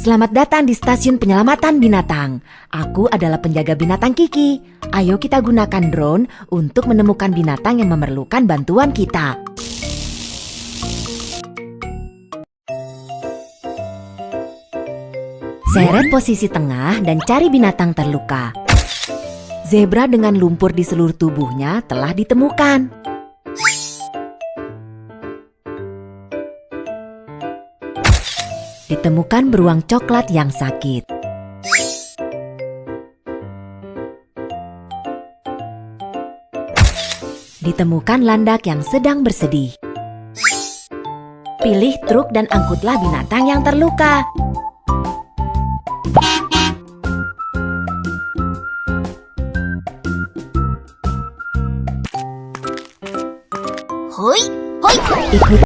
Selamat datang di Stasiun Penyelamatan Binatang. Aku adalah penjaga binatang Kiki. Ayo kita gunakan drone untuk menemukan binatang yang memerlukan bantuan kita. Seret posisi tengah dan cari binatang terluka. Zebra dengan lumpur di seluruh tubuhnya telah ditemukan. Ditemukan beruang coklat yang sakit. Ditemukan landak yang sedang bersedih. Pilih truk dan angkutlah binatang yang terluka.